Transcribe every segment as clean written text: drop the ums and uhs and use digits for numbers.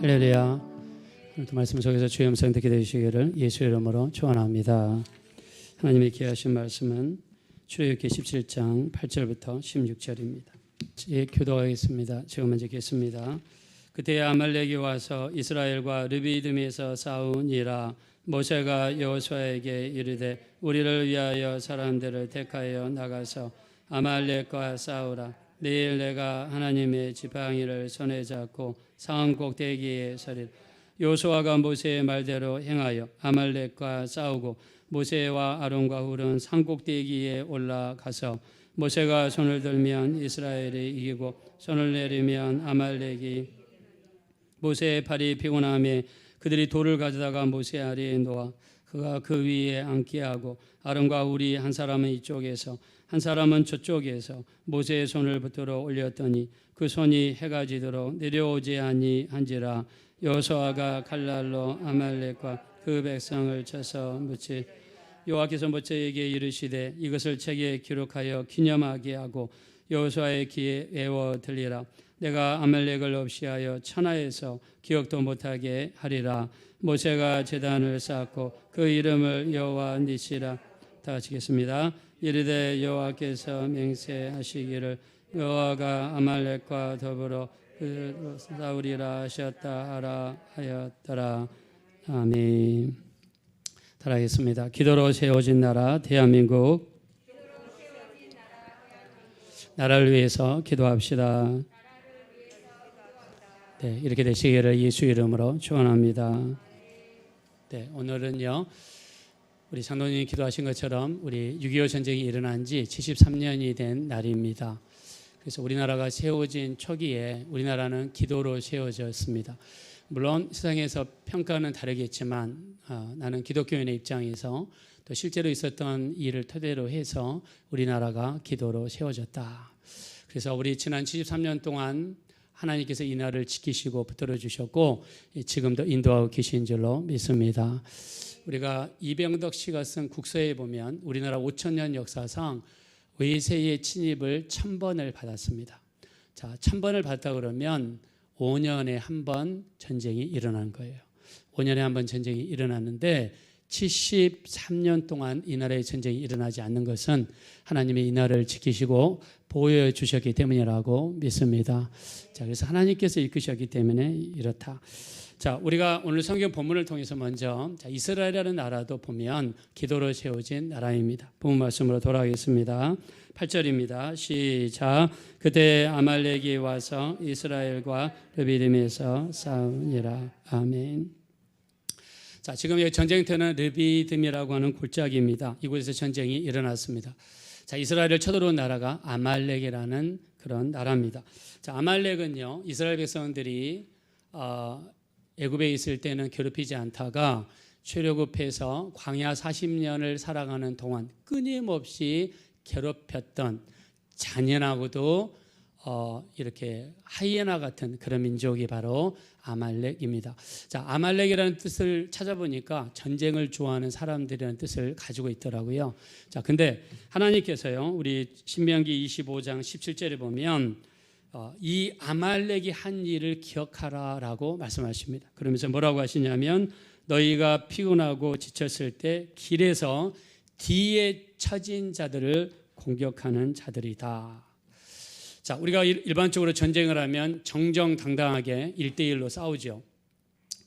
할렐루야. 오늘도 말씀 속에서 주의 음성 듣게 되시기를 예수의 이름으로 축원합니다. 하나님의 귀하신 말씀은 출애굽기 17장 8절부터 16절입니다. 예, 교도하겠습니다. 제가 먼저 읽겠습니다. 그때 아말렉이 와서 이스라엘과 르비딤에서 싸우니라. 모세가 여호수아에게 이르되 우리를 위하여 사람들을 택하여 나가서 아말렉과 싸우라. 내일 내가 하나님의 지팡이를 손에 잡고 산 꼭대기에 서리라. 여호수아가 모세의 말대로 행하여 아말렉과 싸우고 모세와 아론과 훌은 산 꼭대기에 올라가서 모세가 손을 들면 이스라엘이 이기고 손을 내리면 아말렉이 모세의 팔이 피곤함에 그들이 돌을 가져다가 모세 아래에 놓아 그가 그 위에 앉게 하고 아론과 훌이 한 사람은 이쪽에서 한 사람은 저쪽에서 모세의 손을 붙들어 올렸더니 그 손이 해가 지도록 내려오지 아니한지라. 여호수아가 칼날로 아말렉과 그 백성을 쳐서 묻지. 여호와께서 모세에게 이르시되 이것을 책에 기록하여 기념하게 하고 여호수아의 귀에 외워 들리라. 내가 아말렉을 없이하여 천하에서 기억도 못하게 하리라. 모세가 제단을 쌓고 그 이름을 여호와 니시라. 다 같이겠습니다. 이르되 여호와께서 맹세하시기를 여호와가 아말렉과 더불어 그를 싸우리라 하셨다 하라 하였더라. 아멘. 따라하겠습니다. 기도로 세워진 나라 대한민국, 나라를 위해서 기도합시다. 네, 이렇게 되시기를 예수 이름으로 축원합니다. 네, 오늘은요 우리 장로님이 기도하신 것처럼 우리 6.25 전쟁이 일어난 지 73년이 된 날입니다. 그래서 우리나라가 세워진 초기에 우리나라는 기도로 세워졌습니다. 물론 세상에서 평가는 다르겠지만 나는 기독교인의 입장에서 또 실제로 있었던 일을 토대로 해서 우리나라가 기도로 세워졌다. 그래서 우리 지난 73년 동안 하나님께서 이 나라를 지키시고 붙들어 주셨고 지금도 인도하고 계신 줄로 믿습니다. 우리가 이병덕 씨가 쓴 국서에 보면 우리나라 5,000년 역사상 외세의 침입을 1,000번을 받았습니다. 자, 1,000번을 받았다 그러면 5년에 한 번 전쟁이 일어난 거예요. 5년에 한 번 전쟁이 일어났는데 73년 동안 이 나라의 전쟁이 일어나지 않는 것은 하나님이 이 나라를 지키시고 보호해 주셨기 때문이라고 믿습니다. 자, 그래서 하나님께서 이끄셨기 때문에 이렇다. 자, 우리가 오늘 성경 본문을 통해서 먼저 이스라엘이라는 나라도 보면 기도로 세워진 나라입니다. 본문 말씀으로 돌아가겠습니다. 8절입니다. 시작. 그때 아말렉이 와서 이스라엘과 르비딤에서 싸우니라. 아멘. 자, 지금 이 전쟁터는 르비딤이라고 하는 골짜기입니다. 이곳에서 전쟁이 일어났습니다. 자, 이스라엘을 쳐들어온 나라가 아말렉이라는 그런 나라입니다. 자, 아말렉은요 이스라엘 백성들이 애굽에 있을 때는 괴롭히지 않다가 출애굽해서 광야 40년을 살아가는 동안 끊임없이 괴롭혔던 잔인하고도 이렇게 하이에나 같은 그런 민족이 바로 아말렉입니다. 자, 아말렉이라는 뜻을 찾아보니까 전쟁을 좋아하는 사람들이라는 뜻을 가지고 있더라고요. 자, 근데 하나님께서요 우리 신명기 25장 17절에 보면 이 아말렉이 한 일을 기억하라라고 말씀하십니다. 그러면서 뭐라고 하시냐면 너희가 피곤하고 지쳤을 때 길에서 뒤에 처진 자들을 공격하는 자들이다. 자, 우리가 일반적으로 전쟁을 하면 정정당당하게 1대1로 싸우죠.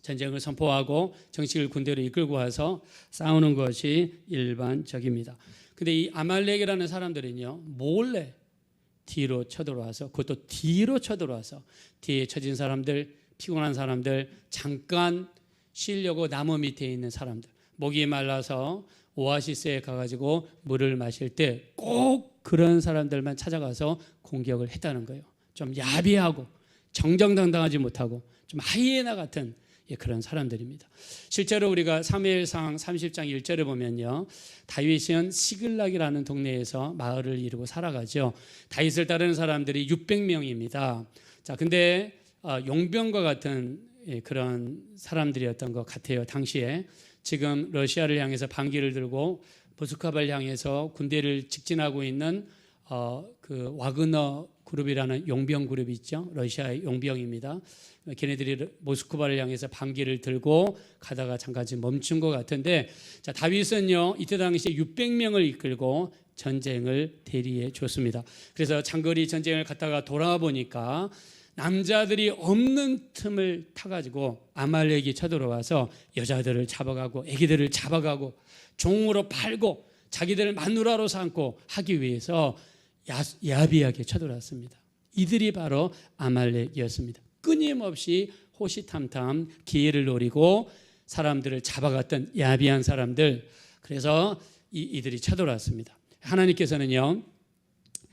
전쟁을 선포하고 정식을 군대로 이끌고 와서 싸우는 것이 일반적입니다. 근데 이 아말렉이라는 사람들은요 몰래 뒤로 쳐들어와서 그것도 뒤로 쳐들어와서 뒤에 처진 사람들, 피곤한 사람들, 잠깐 쉬려고 나무 밑에 있는 사람들, 목이 말라서 오아시스에 가가지고 물을 마실 때 꼭 그런 사람들만 찾아가서 공격을 했다는 거예요. 좀 야비하고 정정당당하지 못하고 좀 하이에나 같은 그런 사람들입니다. 실제로 우리가 사무엘상 30장 1절에 보면요 다윗은 시글락이라는 동네에서 마을을 이루고 살아가죠. 다윗을 따르는 사람들이 600명입니다. 자, 근데 용병과 같은 그런 사람들이었던 것 같아요. 당시에 지금 러시아를 향해서 반기를 들고 모스크바를 향해서 군대를 직진하고 있는 그 와그너 그룹이라는 용병 그룹이 있죠. 러시아의 용병입니다. 걔네들이 모스크바를 향해서 반기를 들고 가다가 잠깐 멈춘 것 같은데, 자, 다윗은요 이때 당시에 600명을 이끌고 전쟁을 대리해 줬습니다. 그래서 장거리 전쟁을 갔다가 돌아와 보니까 남자들이 없는 틈을 타가지고 아말렉이 쳐들어와서 여자들을 잡아가고 애기들을 잡아가고 종으로 팔고 자기들을 마누라로 삼고 하기 위해서 야비하게 쳐들어왔습니다. 이들이 바로 아말렉이었습니다. 끊임없이 호시탐탐 기회를 노리고 사람들을 잡아갔던 야비한 사람들, 그래서 이들이 쳐들어왔습니다. 하나님께서는요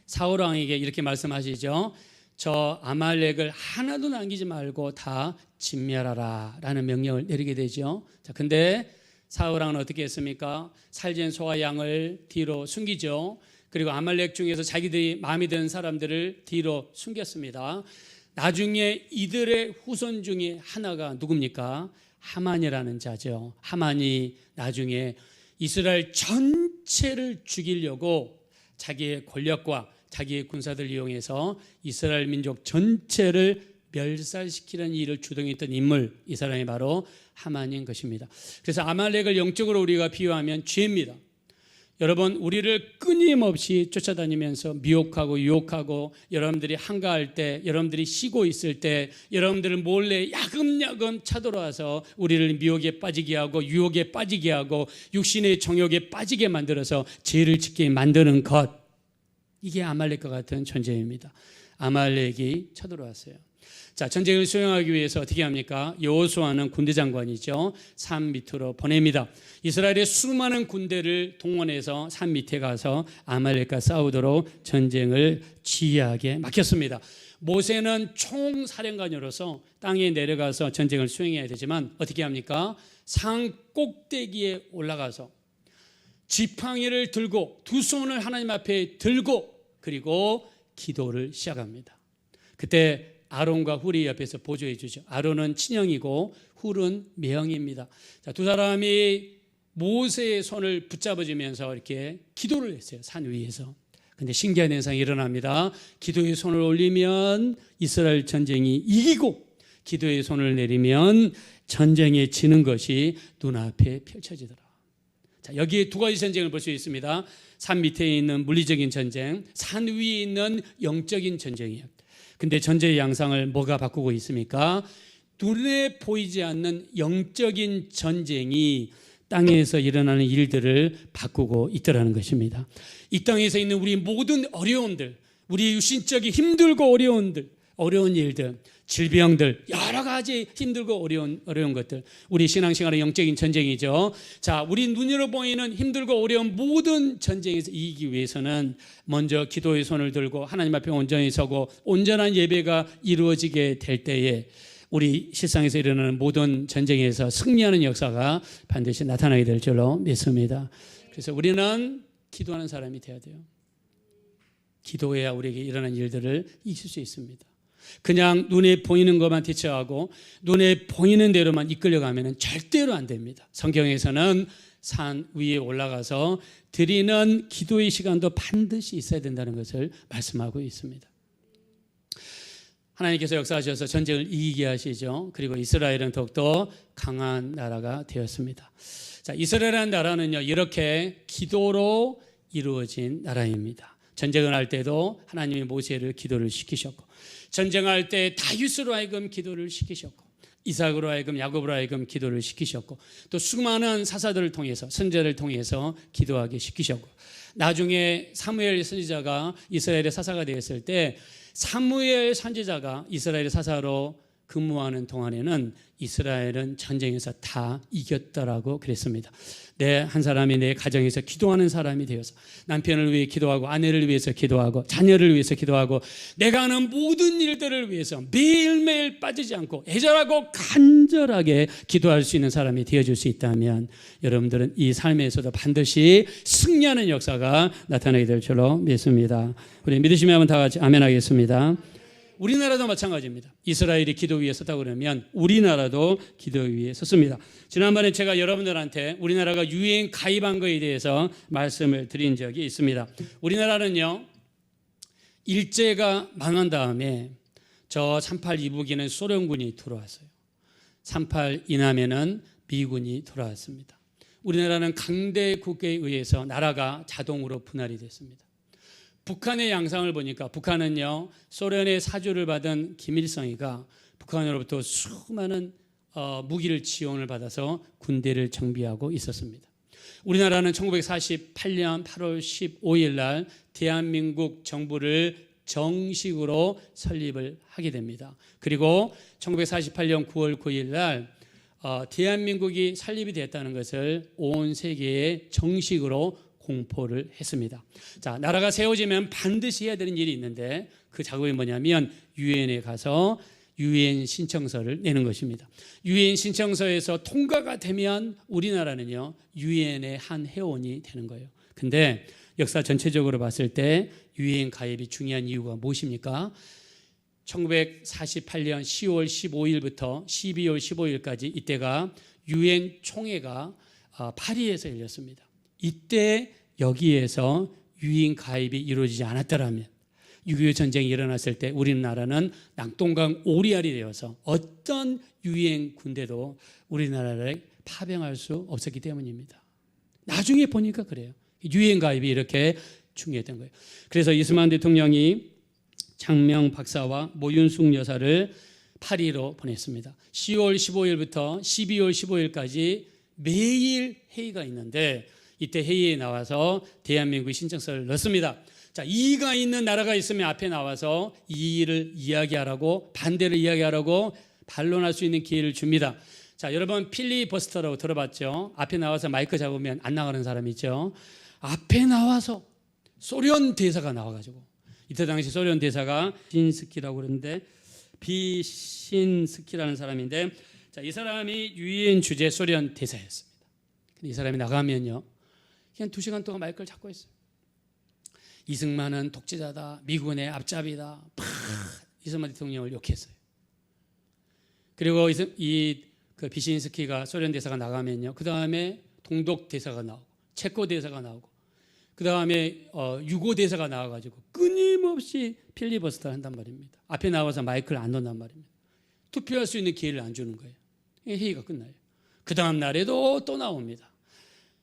사울 왕에게 이렇게 말씀하시죠. 저 아말렉을 하나도 남기지 말고 다 진멸하라 라는 명령을 내리게 되죠. 자, 근데 사울 왕은 어떻게 했습니까? 살진 소와 양을 뒤로 숨기죠. 그리고 아말렉 중에서 자기들이 마음에 드는 사람들을 뒤로 숨겼습니다. 나중에 이들의 후손 중에 하나가 누굽니까? 하만이라는 자죠. 하만이 나중에 이스라엘 전체를 죽이려고 자기의 권력과 자기의 군사들을 이용해서 이스라엘 민족 전체를 멸살시키는 일을 주동했던 인물, 이 사람이 바로 하만인 것입니다. 그래서 아말렉을 영적으로 우리가 비유하면 죄입니다. 여러분, 우리를 끊임없이 쫓아다니면서 미혹하고 유혹하고, 여러분들이 한가할 때, 여러분들이 쉬고 있을 때, 여러분들을 몰래 야금야금 쳐들어와서 우리를 미혹에 빠지게 하고 유혹에 빠지게 하고 육신의 정욕에 빠지게 만들어서 죄를 짓게 만드는 것, 이게 아말렉과 같은 존재입니다. 아말렉이 쳐들어왔어요. 자, 전쟁을 수행하기 위해서 어떻게 합니까? 여호수아는 군대 장관이죠. 산 밑으로 보냅니다. 이스라엘의 수많은 군대를 동원해서 산 밑에 가서 아말렉과 싸우도록 전쟁을 지휘하게 맡겼습니다. 모세는 총사령관으로서 땅에 내려가서 전쟁을 수행해야 되지만 어떻게 합니까? 산 꼭대기에 올라가서 지팡이를 들고 두 손을 하나님 앞에 들고 그리고 기도를 시작합니다. 그때 아론과 훌이 옆에서 보조해 주죠. 아론은 친형이고 훌은 매형입니다. 자, 두 사람이 모세의 손을 붙잡아주면서 이렇게 기도를 했어요. 산 위에서. 근데 신기한 현상이 일어납니다. 기도의 손을 올리면 이스라엘 전쟁이 이기고 기도의 손을 내리면 전쟁에 지는 것이 눈앞에 펼쳐지더라. 자, 여기에 두 가지 전쟁을 볼 수 있습니다. 산 밑에 있는 물리적인 전쟁, 산 위에 있는 영적인 전쟁이에요. 근데 전제의 양상을 뭐가 바꾸고 있습니까? 눈에 보이지 않는 영적인 전쟁이 땅에서 일어나는 일들을 바꾸고 있더라는 것입니다. 이 땅에서 있는 우리 모든 어려움들, 우리 육신적인 힘들고 어려운 일들, 질병들, 여러 가지 힘들고 어려운 것들, 우리 신앙생활의 영적인 전쟁이죠. 자, 우리 눈으로 보이는 힘들고 어려운 모든 전쟁에서 이기기 위해서는 먼저 기도의 손을 들고 하나님 앞에 온전히 서고 온전한 예배가 이루어지게 될 때에 우리 실상에서 일어나는 모든 전쟁에서 승리하는 역사가 반드시 나타나게 될 줄로 믿습니다. 그래서 우리는 기도하는 사람이 되어야 돼요. 기도해야 우리에게 일어나는 일들을 이길 수 있습니다. 그냥 눈에 보이는 것만 대처하고 눈에 보이는 대로만 이끌려가면 절대로 안 됩니다. 성경에서는 산 위에 올라가서 드리는 기도의 시간도 반드시 있어야 된다는 것을 말씀하고 있습니다. 하나님께서 역사하셔서 전쟁을 이기게 하시죠. 그리고 이스라엘은 더욱더 강한 나라가 되었습니다. 자, 이스라엘이라는 나라는요, 이렇게 기도로 이루어진 나라입니다. 전쟁을 할 때도 하나님이 모세를 기도를 시키셨고, 전쟁할 때 다윗으로 하여금 기도를 시키셨고, 이삭으로 하여금 야곱으로 하여금 기도를 시키셨고, 또 수많은 사사들을 통해서 선지자를 통해서 기도하게 시키셨고, 나중에 사무엘 선지자가 이스라엘의 사사가 되었을 때 사무엘 선지자가 이스라엘의 사사로 근무하는 동안에는 이스라엘은 전쟁에서 다 이겼다라고 그랬습니다. 한 사람이 내 가정에서 기도하는 사람이 되어서 남편을 위해 기도하고 아내를 위해서 기도하고 자녀를 위해서 기도하고 내가 하는 모든 일들을 위해서 매일매일 빠지지 않고 애절하고 간절하게 기도할 수 있는 사람이 되어줄 수 있다면 여러분들은 이 삶에서도 반드시 승리하는 역사가 나타나게 될 줄로 믿습니다. 우리 믿으시면 한번 다 같이 아멘 하겠습니다. 우리나라도 마찬가지입니다. 이스라엘이 기도 위에 섰다고 그러면 우리나라도 기도 위에 섰습니다. 지난번에 제가 여러분들한테 우리나라가 유엔 가입한 것에 대해서 말씀을 드린 적이 있습니다. 우리나라는요, 일제가 망한 다음에 저 38 이북에는 소련군이 들어왔어요. 38 이남에는 미군이 들어왔습니다. 우리나라는 강대 국회에 의해서 나라가 자동으로 분할이 됐습니다. 북한의 양상을 보니까 북한은요, 소련의 사주를 받은 김일성이가 북한으로부터 수많은 무기를 지원을 받아서 군대를 정비하고 있었습니다. 우리나라는 1948년 8월 15일 날 대한민국 정부를 정식으로 설립을 하게 됩니다. 그리고 1948년 9월 9일 날 대한민국이 설립이 됐다는 것을 온 세계에 정식으로 공포를 했습니다. 자, 나라가 세워지면 반드시 해야 되는 일이 있는데 그 작업이 뭐냐면 유엔에 가서 유엔 신청서를 내는 것입니다. 유엔 신청서에서 통과가 되면 우리나라는요, 유엔의 한 회원이 되는 거예요. 근데 역사 전체적으로 봤을 때 유엔 가입이 중요한 이유가 무엇입니까? 1948년 10월 15일부터 12월 15일까지 이때가 유엔 총회가 파리에서 열렸습니다. 이때 여기에서 유엔 가입이 이루어지지 않았더라면 6.25 전쟁이 일어났을 때 우리나라는 낙동강 오리알이 되어서 어떤 유엔 군대도 우리나라를 파병할 수 없었기 때문입니다. 나중에 보니까 그래요. 유엔 가입이 이렇게 중요했던 거예요. 그래서 이승만 대통령이 장명 박사와 모윤숙 여사를 파리로 보냈습니다. 10월 15일부터 12월 15일까지 매일 회의가 있는데 이때 회의에 나와서 대한민국의 신청서를 넣습니다. 자, 이의가 있는 나라가 있으면 앞에 나와서 이의를 이야기하라고, 반대를 이야기하라고 반론할 수 있는 기회를 줍니다. 자, 여러분 필리버스터라고 들어봤죠? 앞에 나와서 마이크 잡으면 안 나가는 사람 있죠? 앞에 나와서 소련 대사가 나와가지고, 이때 당시 소련 대사가 비신스키라고 그러는데, 비신스키라는 사람인데, 자, 이 사람이 유엔 주재 소련 대사였습니다. 근데 이 사람이 나가면요, 그냥 2시간 동안 마이크를 잡고 있어요. 이승만은 독재자다, 미군의 앞잡이다, 이승만 대통령을 욕했어요. 그리고 그 비신스키가 소련 대사가 나가면요, 그 다음에 동독 대사가 나오고, 체코 대사가 나오고, 그 다음에 유고 대사가 나와가지고 끊임없이 필리버스터를 한단 말입니다. 앞에 나와서 마이크를 안 놓는단 말입니다. 투표할 수 있는 기회를 안 주는 거예요. 회의가 끝나요. 그 다음 날에도 또 나옵니다.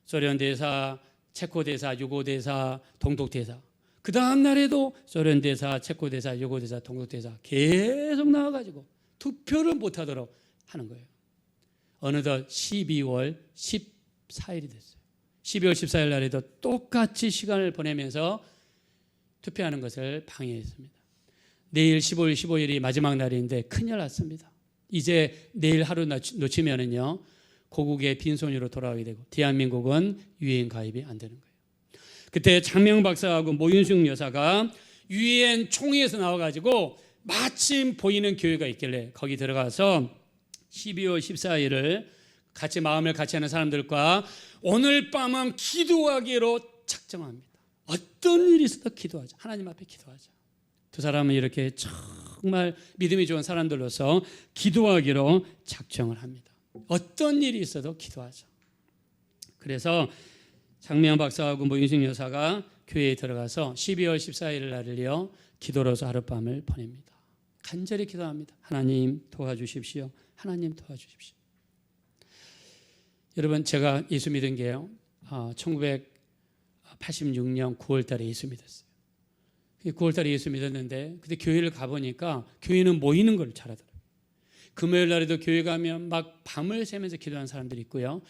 소련 대사, 체코 대사, 유고 대사, 동독 대사. 그 다음 날에도 소련 대사, 체코 대사, 유고 대사, 동독 대사 계속 나와가지고 투표를 못하도록 하는 거예요. 어느덧 12월 14일이 됐어요. 12월 14일 날에도 똑같이 시간을 보내면서 투표하는 것을 방해했습니다. 내일 15일 15일이 마지막 날인데 큰일 났습니다. 이제 내일 하루 놓치면은요, 고국의 빈손으로 돌아가게 되고 대한민국은 유엔 가입이 안 되는 거예요. 그때 장명 박사하고 모윤숙 여사가 유엔 총회에서 나와가지고 마침 보이는 교회가 있길래 거기 들어가서 12월 14일을 같이 마음을 같이 하는 사람들과 오늘 밤은 기도하기로 작정합니다. 어떤 일이 있어도 기도하자. 하나님 앞에 기도하자. 두 사람은 이렇게 정말 믿음이 좋은 사람들로서 기도하기로 작정을 합니다. 어떤 일이 있어도 기도하자. 그래서 장명 박사하고 모윤숙 여사가 교회에 들어가서 12월 14일 날을요, 기도로서 하룻밤을 보냅니다. 간절히 기도합니다. 하나님 도와주십시오. 하나님 도와주십시오. 여러분, 제가 예수 믿은 게요, 1986년 9월 달에 예수 믿었어요. 9월 달에 예수 믿었는데 그때 교회를 가보니까 교회는 모이는 걸 잘하더라고요. 금요일 날에도 교회 가면 막 밤을 새면서 기도하는 사람들이 있고요.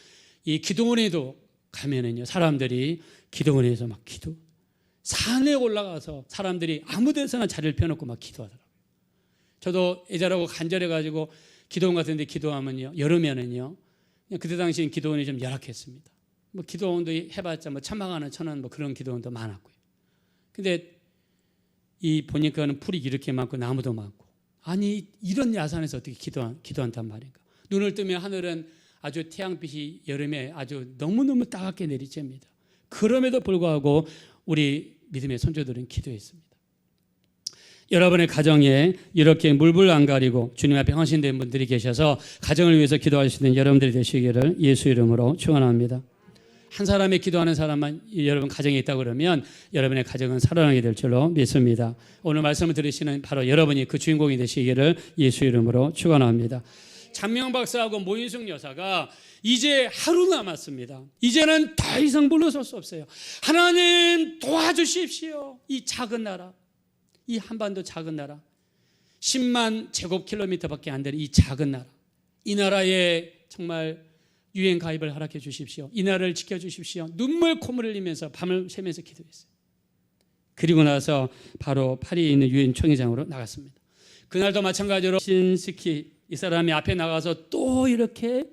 이 기도원에도 가면은요, 사람들이 기도원에서 막 산에 올라가서 사람들이 아무 데서나 자리를 펴놓고 막 기도하더라고요. 저도 애자라고 간절해가지고 기도원 같은 데 기도하면요, 여름에는요, 그때 당시엔 기도원이 좀 열악했습니다. 뭐 기도원도 해봤자 뭐 천막하는 천원 뭐 그런 기도원도 많았고요. 근데 보니까는 풀이 이렇게 많고 나무도 많고, 아니 이런 야산에서 어떻게 기도한단 말인가. 눈을 뜨면 하늘은 아주 태양빛이 여름에 아주 너무너무 따갑게 내리쬐니다. 그럼에도 불구하고 우리 믿음의 선조들은 기도했습니다. 여러분의 가정에 이렇게 물불 안 가리고 주님 앞에 헌신된 분들이 계셔서 가정을 위해서 기도할 수 있는 여러분들이 되시기를 예수 이름으로 축원합니다. 한 사람의 기도하는 사람만 여러분 가정에 있다 그러면 여러분의 가정은 살아나게 될 줄로 믿습니다. 오늘 말씀을 들으시는 바로 여러분이 그 주인공이 되시기를 예수 이름으로 축원합니다. 장명 박사하고 모인숙 여사가 이제 하루 남았습니다. 이제는 더 이상 물러설 수 없어요. 하나님 도와주십시오. 이 작은 나라, 이 한반도 작은 나라, 10만 제곱킬로미터밖에 안 되는 이 작은 나라, 이 나라에 정말 유엔 가입을 허락해 주십시오. 이 나라를 지켜주십시오. 눈물 콧물 흘리면서 밤을 새면서 기도했어요. 그리고 나서 바로 파리에 있는 유엔 총회장으로 나갔습니다. 그날도 마찬가지로 신스키 이 사람이 앞에 나가서 또 이렇게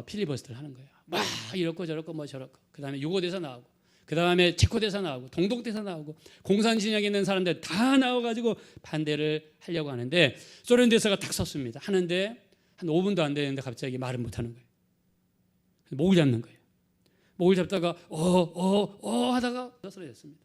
필리버스터를 하는 거예요. 막 이렇고 저렇고 뭐 저렇고. 그 다음에 유고 대사 나오고, 그 다음에 체코 대사 나오고, 동독 대사 나오고, 공산 진영에 있는 사람들 다 나와가지고 반대를 하려고 하는데 소련 대사가 딱 섰습니다. 하는데 한 5분도 안 되는데 갑자기 말을 못하는 거예요. 목을 잡는 거예요. 목을 잡다가 하다가 쓰러졌습니다.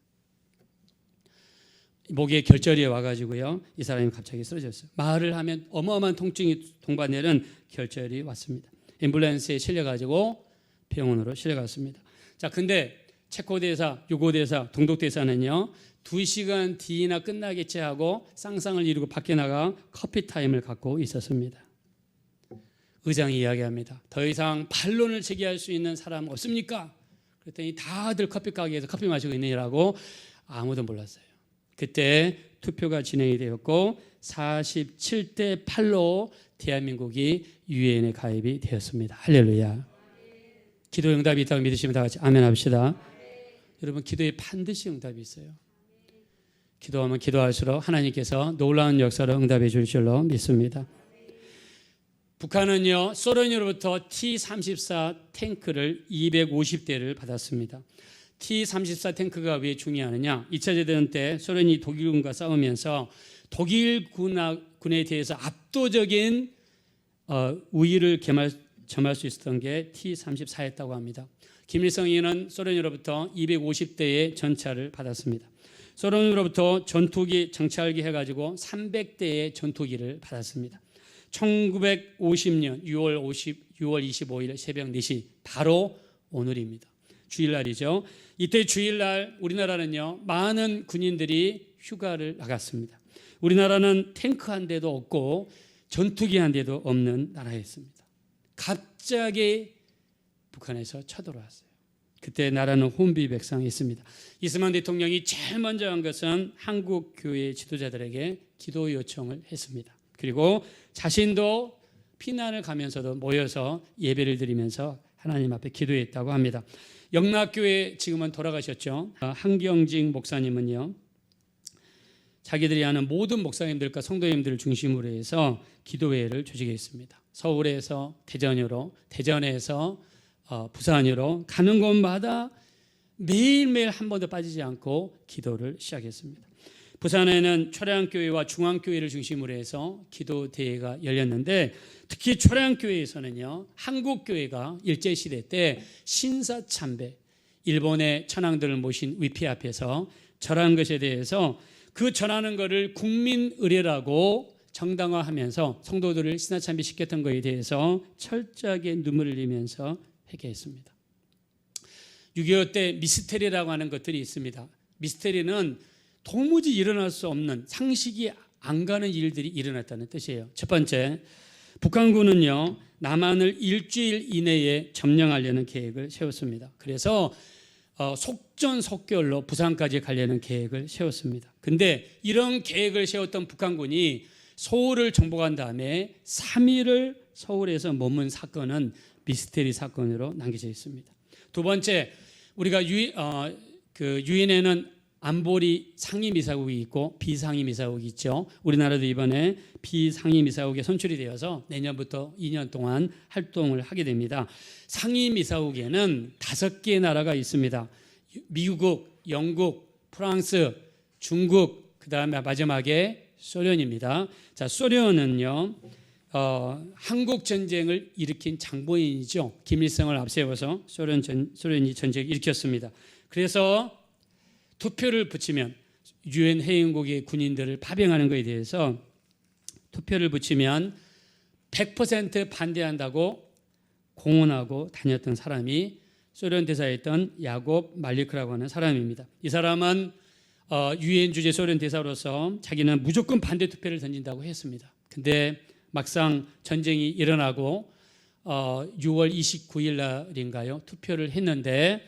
목에 결절이 와가지고요, 이 사람이 갑자기 쓰러졌어요. 말을 하면 어마어마한 통증이 동반되는 결절이 왔습니다. 앰뷸런스에 실려가지고 병원으로 실려갔습니다. 자, 근데 체코 대사, 유고 대사, 동독 대사는요 2시간 뒤나 끝나겠지 하고 쌍쌍을 이루고 밖에 나가 커피 타임을 갖고 있었습니다. 의장이 이야기합니다. 더 이상 반론을 제기할 수 있는 사람 없습니까? 그랬더니 다들 커피 가게에서 커피 마시고 있느냐고 아무도 몰랐어요. 그때 투표가 진행이 되었고 47대 8로 대한민국이 유엔에 가입이 되었습니다. 할렐루야. 기도 응답이 있다고 믿으시면 다 같이 아멘 합시다. 여러분, 기도에 반드시 응답이 있어요. 기도하면 기도할수록 하나님께서 놀라운 역사로 응답해 줄 줄로 믿습니다. 북한은요 소련으로부터 T-34 탱크를 250대를 받았습니다. T-34 탱크가 왜 중요하느냐? 2차 대전 때 소련이 독일군과 싸우면서 독일군에 대해서 압도적인 우위를 점할 수 있었던 게 T-34였다고 합니다. 김일성이는 소련으로부터 250대의 전차를 받았습니다. 소련으로부터 전투기 정찰기 해가지고 300대의 전투기를 받았습니다. 1950년 6월 25일 새벽 4시 바로 오늘입니다. 주일날이죠. 이때 주일날 우리나라는요 많은 군인들이 휴가를 나갔습니다. 우리나라는 탱크 한 대도 없고 전투기 한 대도 없는 나라였습니다. 갑자기 북한에서 쳐들어왔어요. 그때 나라는 혼비백산했습니다. 이승만 대통령이 제일 먼저 한 것은 한국 교회 지도자들에게 기도 요청을 했습니다. 그리고 자신도 피난을 가면서도 모여서 예배를 드리면서 하나님 앞에 기도했다고 합니다. 영락교회 지금은 돌아가셨죠. 한경직 목사님은요 자기들이 아는 모든 목사님들과 성도님들을 중심으로 해서 기도회를 조직했습니다. 서울에서 대전으로, 대전에서 부산으로 가는 곳마다 매일매일 한 번도 빠지지 않고 기도를 시작했습니다. 부산에는 초량교회와 중앙교회를 중심으로 해서 기도대회가 열렸는데 특히 초량교회에서는요 한국교회가 일제시대 때 신사참배, 일본의 천황들을 모신 위패 앞에서 절한 것에 대해서 그 전하는 것을 국민의례라고 정당화하면서 성도들을 신사참배 시켰던 것에 대해서 철저하게 눈물을 흘리면서 회개했습니다. 6.25 때 미스테리라고 하는 것들이 있습니다. 미스테리는 도무지 일어날 수 없는 상식이 안 가는 일들이 일어났다는 뜻이에요. 첫 번째, 북한군은요 남한을 일주일 이내에 점령하려는 계획을 세웠습니다. 그래서 속전속결로 부산까지 가려는 계획을 세웠습니다. 근데 이런 계획을 세웠던 북한군이 서울을 정복한 다음에 3일을 서울에서 머문 사건은 미스테리 사건으로 남겨져 있습니다. 두 번째, 우리가 유엔에는 안보리 상임이사국이 있고 비상임이사국이 있죠. 우리나라도 이번에 비상임이사국에 선출이 되어서 내년부터 2년 동안 활동을 하게 됩니다. 상임이사국에는 5개의 나라가 있습니다. 미국, 영국, 프랑스, 중국, 그 다음에 마지막에 소련입니다. 자, 소련은요 한국 전쟁을 일으킨 장본인이죠. 김일성을 앞세워서 소련이 전쟁을 일으켰습니다. 그래서 투표를 붙이면 유엔 회원국의 군인들을 파병하는 것에 대해서 투표를 붙이면 100% 반대한다고 공언하고 다녔던 사람이 소련 대사였던 야곱 말리크라고 하는 사람입니다. 이 사람은 유엔 주재 소련 대사로서 자기는 무조건 반대 투표를 던진다고 했습니다. 근데 막상 전쟁이 일어나고 6월 29일 날인가요? 투표를 했는데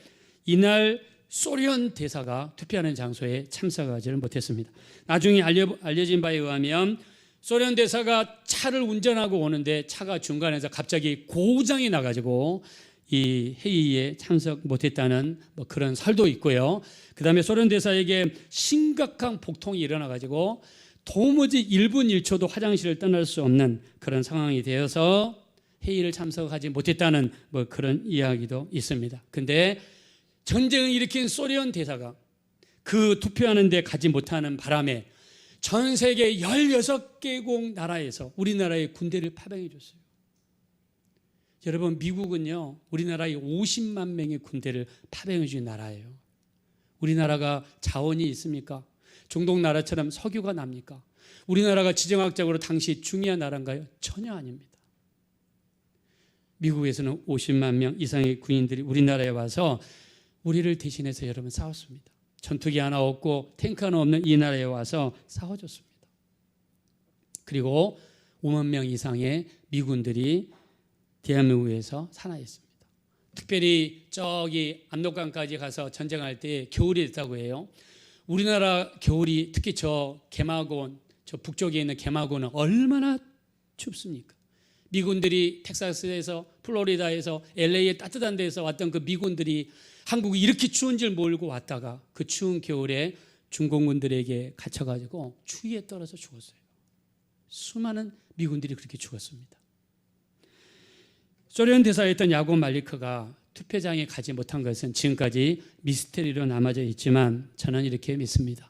이날 소련 대사가 투표하는 장소에 참석하지를 못했습니다. 나중에 알려진 바에 의하면 소련 대사가 차를 운전하고 오는데 차가 중간에서 갑자기 고장이 나가지고 이 회의에 참석 못했다는 그런 설도 있고요. 그 다음에 소련 대사에게 심각한 복통이 일어나가지고 도무지 1분 1초도 화장실을 떠날 수 없는 그런 상황이 되어서 회의를 참석하지 못했다는 그런 이야기도 있습니다. 근데 전쟁을 일으킨 소련 대사가 그 투표하는 데 가지 못하는 바람에 전 세계 16개국 나라에서 우리나라의 군대를 파병해 줬어요. 여러분, 미국은요, 우리나라에 50만 명의 군대를 파병해 준 나라예요. 우리나라가 자원이 있습니까? 중동 나라처럼 석유가 납니까? 우리나라가 지정학적으로 당시 중요한 나라인가요? 전혀 아닙니다. 미국에서는 50만 명 이상의 군인들이 우리나라에 와서 우리를 대신해서 여러분 싸웠습니다. 전투기 하나 없고 탱크 하나 없는 이 나라에 와서 싸워줬습니다. 그리고 5만 명 이상의 미군들이 대한민국에서 산하했습니다. 특별히 저기 압록강까지 가서 전쟁할 때 겨울이 됐다고 해요. 우리나라 겨울이 특히 저 개마고원, 저 북쪽에 있는 개마고원은 얼마나 춥습니까? 미군들이 텍사스에서 플로리다에서 LA의 따뜻한 데서 왔던 그 미군들이 한국이 이렇게 추운 줄 모르고 왔다가 그 추운 겨울에 중공군들에게 갇혀가지고 추위에 떨어서 죽었어요. 수많은 미군들이 그렇게 죽었습니다. 소련 대사였던 야곱 말리크가 투표장에 가지 못한 것은 지금까지 미스테리로 남아져 있지만 저는 이렇게 믿습니다.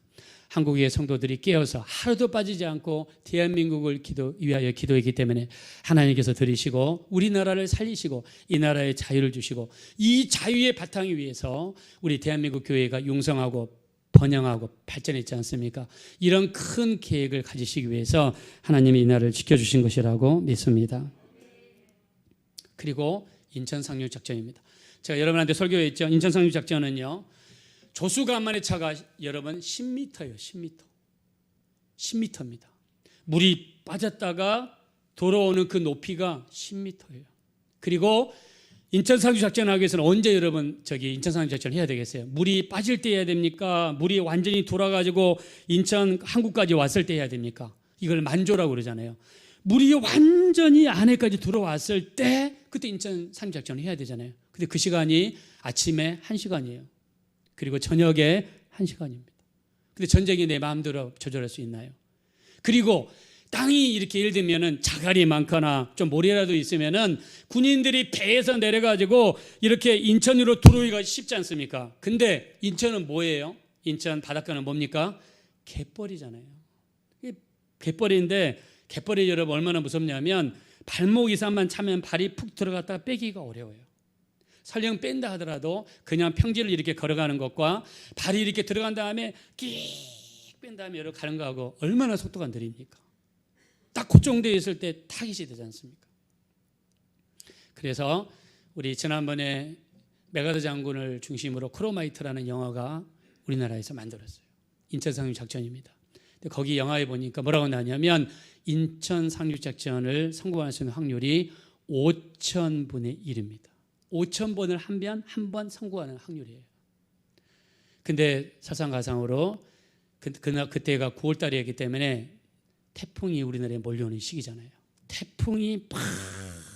한국의 성도들이 깨어서 하루도 빠지지 않고 대한민국을 위하여 기도했기 때문에 하나님께서 들으시고 우리나라를 살리시고 이 나라의 자유를 주시고 이 자유의 바탕을 위해서 우리 대한민국 교회가 융성하고 번영하고 발전했지 않습니까? 이런 큰 계획을 가지시기 위해서 하나님이 이 나라를 지켜주신 것이라고 믿습니다. 그리고 인천 상륙작전입니다. 제가 여러분한테 설교했죠. 인천 상륙작전은요, 조수간만의 차가 여러분 10m예요. 10m입니다. 물이 빠졌다가 돌아오는 그 높이가 10m예요. 그리고 인천 상륙작전 하기 위해서는 언제 여러분 인천 상륙작전 해야 되겠어요? 물이 빠질 때 해야 됩니까? 물이 완전히 돌아가지고 인천 항구까지 왔을 때 해야 됩니까? 이걸 만조라고 그러잖아요. 물이 완전히 안에까지 들어왔을 때 그때 인천 상륙작전을 해야 되잖아요. 근데 그 시간이 아침에 1시간이에요. 그리고 저녁에 1시간입니다. 근데 전쟁이 내 마음대로 조절할 수 있나요? 그리고 땅이 이렇게 예를 들면은 자갈이 많거나 좀 모래라도 있으면은 군인들이 배에서 내려가지고 이렇게 인천으로 들어오기가 쉽지 않습니까? 근데 인천은 뭐예요? 인천 바닷가는 뭡니까? 갯벌이잖아요. 갯벌인데 갯벌이 여러분 얼마나 무섭냐면 발목 이상만 차면 발이 푹 들어갔다가 빼기가 어려워요. 설령 뺀다 하더라도 그냥 평지를 이렇게 걸어가는 것과 발이 이렇게 들어간 다음에 끽 뺀 다음에 이렇게 가는 거하고 얼마나 속도가 느립니까? 딱 그 정도에 있을 때 타깃이 되지 않습니까? 그래서 우리 지난번에 메가더 장군을 중심으로 크로마이트라는 영화가 우리나라에서 만들었어요. 인천 상륙작전입니다. 근데 거기 영화에 보니까 뭐라고 나냐면 인천 상륙작전을 성공할 수 있는 확률이 5,000분의 1입니다. 5,000번을 하면 한 번 성공하는 확률이에요. 근데 설상가상으로 그때가 9월 달이었기 때문에 태풍이 우리나라에 몰려오는 시기잖아요. 태풍이 팍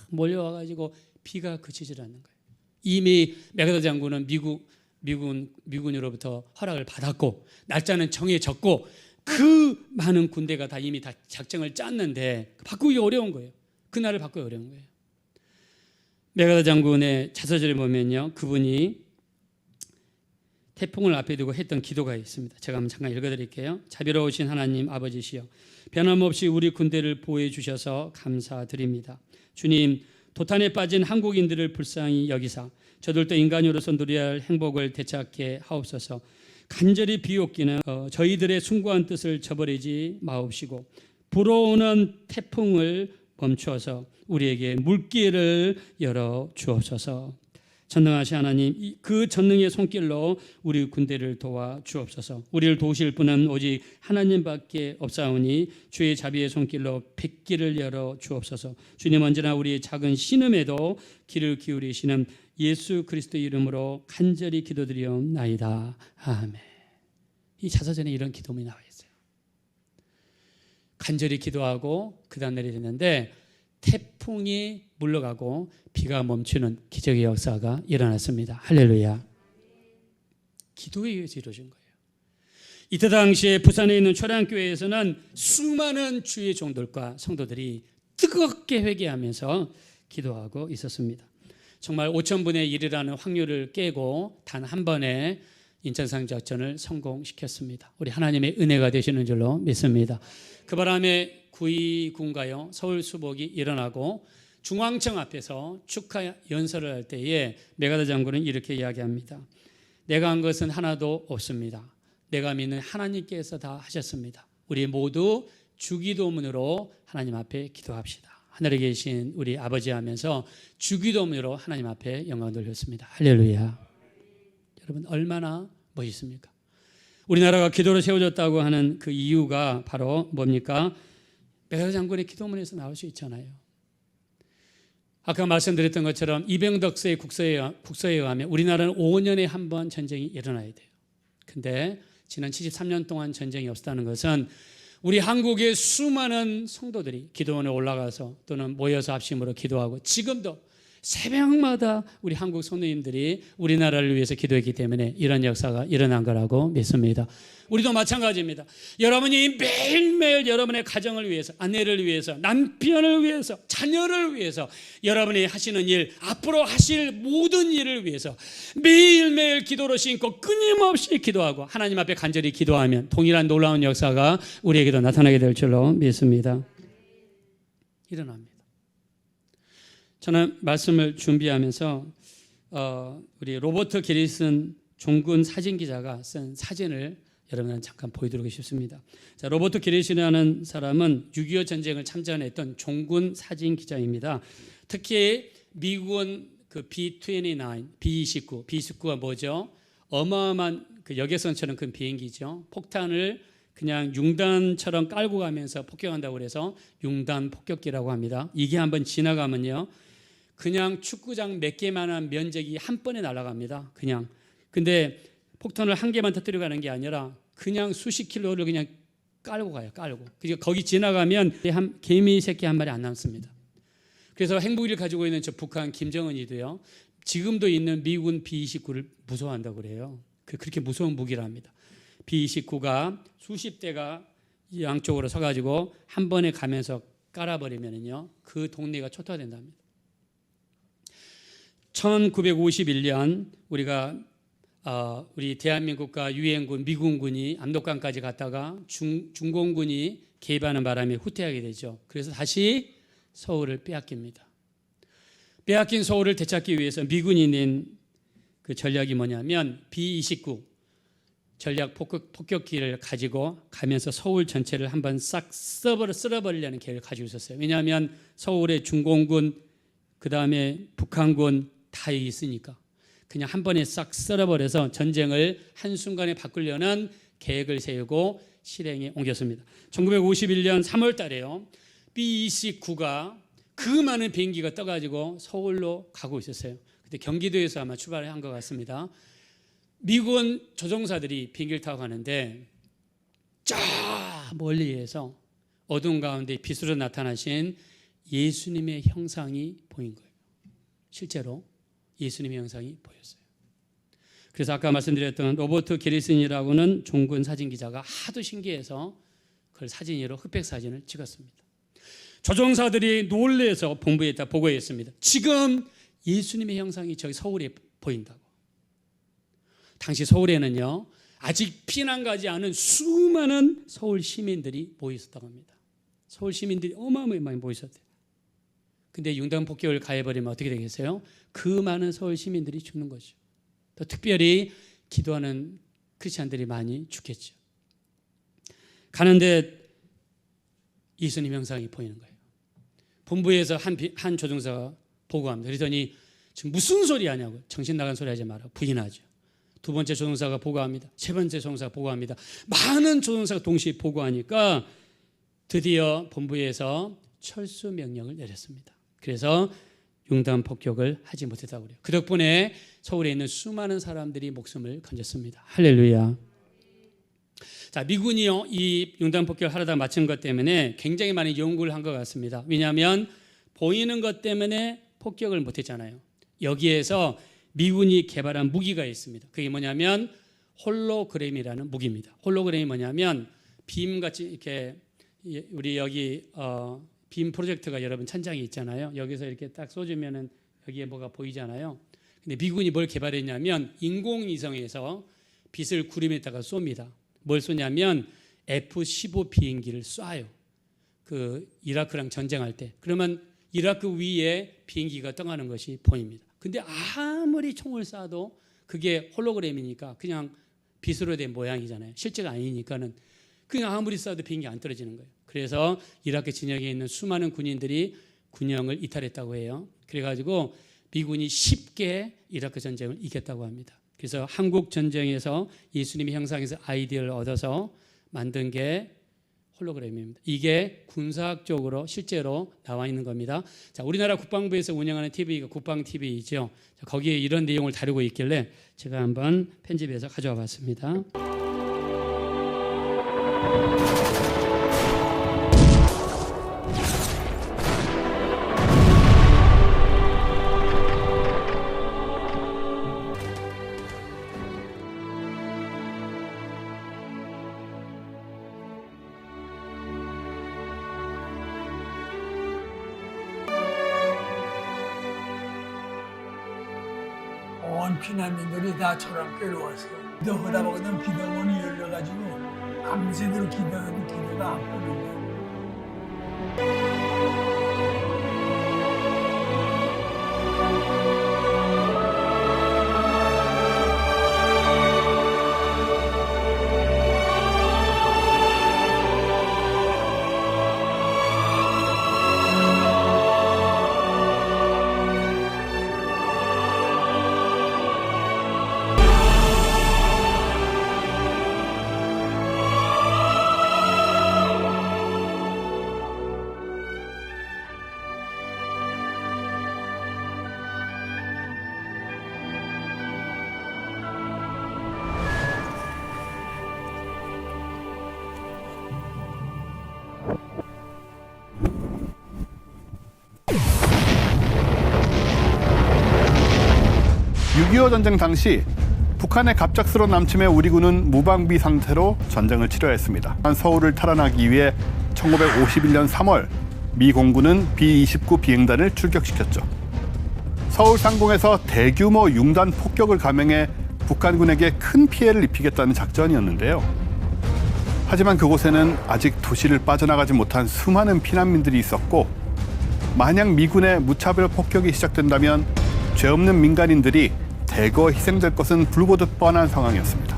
몰려와가지고 비가 그치질 않는 거예요. 이미 메가더 장군은 미군으로부터 허락을 받았고 날짜는 정해졌고 그 많은 군대가 다 이미 다 작정을 짰는데 바꾸기 어려운 거예요. 그날을 바꾸기 어려운 거예요. 메가더 장군의 자서전을 보면요, 그분이 태풍을 앞에 두고 했던 기도가 있습니다. 제가 한번 잠깐 읽어드릴게요. 자비로우신 하나님 아버지시여, 변함없이 우리 군대를 보호해 주셔서 감사드립니다. 주님, 도탄에 빠진 한국인들을 불쌍히 여기사 저들도 인간으로서 누려야 할 행복을 되찾게 하옵소서. 간절히 비옵기는 저희들의 숭고한 뜻을 저버리지 마옵시고 불어오는 태풍을 멈추어서 우리에게 물길을 열어 주옵소서. 전능하신 하나님, 그 전능의 손길로 우리 군대를 도와 주옵소서. 우리를 도우실 분은 오직 하나님밖에 없사오니 주의 자비의 손길로 백길을 열어 주옵소서. 주님, 언제나 우리의 작은 신음에도 귀를 기울이시는 예수 그리스도의 이름으로 간절히 기도드리옵나이다. 아멘. 이 자서전에 이런 기도문이 나와 있어요. 간절히 기도하고 그 다음 날이 됐는데 태풍이 물러가고 비가 멈추는 기적의 역사가 일어났습니다. 할렐루야. 기도에 의해서 이루어진 거예요. 이때 당시에 부산에 있는 초량교회에서는 수많은 주의 종들과 성도들이 뜨겁게 회개하면서 기도하고 있었습니다. 정말 5,000분의 1이라는 확률을 깨고 단 한 번에 인천상 작전을 성공시켰습니다. 우리 하나님의 은혜가 되시는 줄로 믿습니다. 그 바람에 구의군가요 서울 수복이 일어나고 중앙청 앞에서 축하 연설을 할 때에 메가더 장군은 이렇게 이야기합니다. 내가 한 것은 하나도 없습니다. 내가 믿는 하나님께서 다 하셨습니다. 우리 모두 주기도문으로 하나님 앞에 기도합시다. 하늘에 계신 우리 아버지 하면서 주기도문으로 하나님 앞에 영광을 돌렸습니다. 할렐루야. 여러분, 얼마나 멋있습니까? 우리나라가 기도로 세워졌다고 하는 그 이유가 바로 뭡니까? 메가더 장군의 기도문에서 나올 수 있잖아요. 아까 말씀드렸던 것처럼 이병덕서의 국서에 의하면 우리나라는 5년에 한 번 전쟁이 일어나야 돼요. 근데 지난 73년 동안 전쟁이 없었다는 것은 우리 한국의 수많은 성도들이 기도원에 올라가서 또는 모여서 합심으로 기도하고 지금도 새벽마다 우리 한국 성도님들이 우리나라를 위해서 기도했기 때문에 이런 역사가 일어난 거라고 믿습니다. 우리도 마찬가지입니다. 여러분이 매일매일 여러분의 가정을 위해서, 아내를 위해서, 남편을 위해서, 자녀를 위해서, 여러분이 하시는 일, 앞으로 하실 모든 일을 위해서 매일매일 기도로 신고 끊임없이 기도하고 하나님 앞에 간절히 기도하면 동일한 놀라운 역사가 우리에게도 나타나게 될 줄로 믿습니다. 일어납니다. 저는 말씀을 준비하면서 우리 로버트 게리슨 종군 사진 기자가 쓴 사진을 여러분한테 잠깐 보여드리고 싶습니다. 자, 로버트 게리슨이라는 사람은 6.25 전쟁을 참전했던 종군 사진 기자입니다. 특히 미국은 그 B-29, B-29가 뭐죠? 어마어마한 그 여객선처럼 큰 비행기죠. 폭탄을 그냥 융단처럼 깔고 가면서 폭격한다고 그래서 융단 폭격기라고 합니다. 이게 한번 지나가면요, 그냥 축구장 몇 개만한 면적이 한 번에 날아갑니다. 그냥. 근데 폭탄을 한 개만 터뜨려 가는 게 아니라 그냥 수십 킬로를 그냥 깔고 가요. 깔고. 그러니까 거기 지나가면 개미 새끼 한 마리 안 남습니다. 그래서 핵무기를 가지고 있는 저 북한 김정은이도요, 지금도 있는 미군 B-29를 무서워한다고 그래요. 그렇게 무서운 무기랍니다. B-29가 수십 대가 양쪽으로 서가지고 한 번에 가면서 깔아버리면요, 그 동네가 초토화된답니다. 1951년 우리 대한민국과 유엔군, 미군군이 압록강까지 갔다가 중공군이 개입하는 바람에 후퇴하게 되죠. 그래서 다시 서울을 빼앗깁니다. 빼앗긴 서울을 되찾기 위해서 미군이 낸 그 전략이 뭐냐면 B-29 전략 폭격기를 가지고 가면서 서울 전체를 한번 싹 쓸어버리려는 계획을 가지고 있었어요. 왜냐하면 서울에 중공군, 그 다음에 북한군 다 있으니까 그냥 한 번에 싹 쓸어버려서 전쟁을 한순간에 바꾸려는 계획을 세우고 실행에 옮겼습니다. 1951년 3월 달에요, B-29가 그 많은 비행기가 떠가지고 서울로 가고 있었어요. 그때 경기도에서 아마 출발한 것 같습니다. 미군 조종사들이 비행기를 타고 가는데 저 멀리에서 어두운 가운데 빛으로 나타나신 예수님의 형상이 보인 거예요. 실제로 예수님의 형상이 보였어요. 그래서 아까 말씀드렸던 로버트 게리슨이라고는 종군 사진 기자가 하도 신기해서 그걸 사진으로 흑백 사진을 찍었습니다. 조종사들이 놀래서 본부에다 보고했습니다. 지금 예수님의 형상이 저기 서울에 보인다고. 당시 서울에는요, 아직 피난 가지 않은 수많은 서울 시민들이 모여 있었다고 합니다. 서울 시민들이 어마어마하게 많이 모여 있었대요. 근데 융단 폭격을 가해버리면 어떻게 되겠어요? 그 많은 서울 시민들이 죽는 거죠. 또 특별히 기도하는 크리스찬들이 많이 죽겠죠. 가는데 예수님 형상이 보이는 거예요. 본부에서 한 조종사가 보고합니다. 그랬더니 지금 무슨 소리 하냐고. 정신 나간 소리 하지 마라. 부인하죠. 두 번째 조종사가 보고합니다. 세 번째 조종사가 보고합니다. 많은 조종사가 동시에 보고하니까 드디어 본부에서 철수 명령을 내렸습니다. 그래서 융단 폭격을 하지 못했다고 그래요. 그 덕분에 서울에 있는 수많은 사람들이 목숨을 건졌습니다. 할렐루야. 자, 미군이요, 이 융단 폭격을 하려다 마친 것 때문에 굉장히 많은 연구를 한 것 같습니다. 왜냐하면 보이는 것 때문에 폭격을 못했잖아요. 여기에서 미군이 개발한 무기가 있습니다. 그게 뭐냐면 홀로그램이라는 무기입니다. 홀로그램이 뭐냐면 빔같이 이렇게 우리 여기 빔 프로젝터가 여러분 천장에 있잖아요. 여기서 이렇게 딱 쏘주면은 여기에 뭐가 보이잖아요. 근데 미군이 뭘 개발했냐면 인공위성에서 빛을 구름에다가 쏩니다. 뭘 쏘냐면 F-15 비행기를 쏴요. 그 이라크랑 전쟁할 때. 그러면 이라크 위에 비행기가 떠가는 것이 보입니다. 근데 아무리 총을 쏴도 그게 홀로그램이니까 그냥 빛으로 된 모양이잖아요. 실제가 아니니까는 그냥 아무리 쏴도 비행기 안 떨어지는 거예요. 그래서 이라크 진영에 있는 수많은 군인들이 군영을 이탈했다고 해요. 그래가지고 미군이 쉽게 이라크 전쟁을 이겼다고 합니다. 그래서 한국 전쟁에서 예수님의 형상에서 아이디어를 얻어서 만든 게 홀로그램입니다. 이게 군사학적으로 실제로 나와 있는 겁니다. 자, 우리나라 국방부에서 운영하는 TV가 국방 TV이죠. 거기에 이런 내용을 다루고 있길래 제가 한번 편집해서 가져와 봤습니다. 온 피난민들이 다 저랑 괴로워서 기도하다 보거든 기도문이 열려가지고 밤새도록 기도해도 기도가 안 끊어요. (6.25) 전쟁 당시 북한의 갑작스러운 남침에 우리 군은 무방비 상태로 전쟁을 치러야 했습니다. 서울을 탈환하기 위해 1951년 3월 미 공군은 B-29 비행단을 출격시켰죠. 서울 상공에서 대규모 융단 폭격을 감행해 북한군에게 큰 피해를 입히겠다는 작전이었는데요. 하지만 그곳에는 아직 도시를 빠져나가지 못한 수많은 피난민들이 있었고, 만약 미군의 무차별 폭격이 시작된다면 죄 없는 민간인들이 대거 희생될 것은 불보듯 뻔한 상황이었습니다.